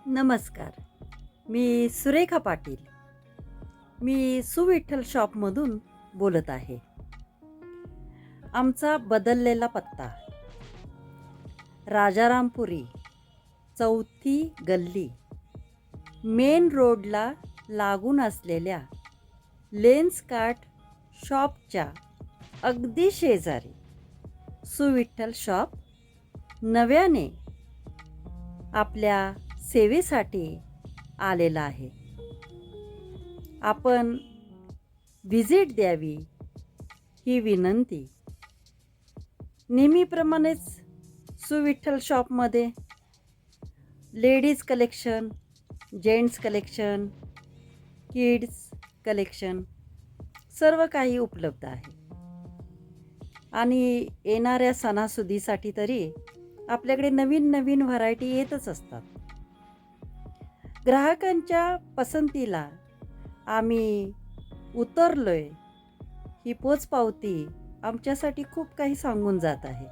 नमस्कार. मी सुरेखा पाटील. मी सुविठ्ठल शॉपमधून बोलत आहे. आमचा बदललेला पत्ता राजारामपुरी, चौथी गल्ली, मेन रोडला लागून असलेल्या लेन्सकार्ट शॉपच्या अगदी शेजारी सुविठ्ठल शॉप नव्याने आपल्या सेवेसाठी आलेला आहे. आपण व्हिजिट द्यावी ही विनंती. नेहमीप्रमाणेच सुविठ्ठल शॉपमध्ये ladies collection, gents collection, kids collection सर्व काही उपलब्ध आहे. आणि येणाऱ्या सणासुदीसाठी तरी आपल्याकडे नवीन नवीन व्हरायटी येतच असतात. ग्राहकांच्या पसंतीला आम्ही उतरलोय ही पोचपावती आमच्यासाठी खूप काही सांगून जात आहे.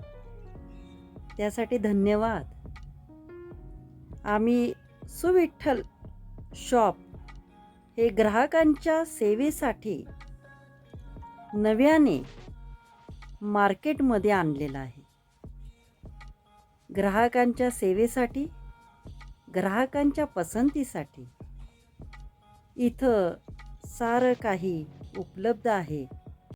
त्यासाठी धन्यवाद. आम्ही सुविठ्ठल शॉप हे ग्राहकांच्या सेवेसाठी नव्याने मार्केटमध्ये आणलेलं आहे. ग्राहकांच्या सेवेसाठी, ग्राहकांच्या पसंतीसाठी इथं सारं काही उपलब्ध आहे.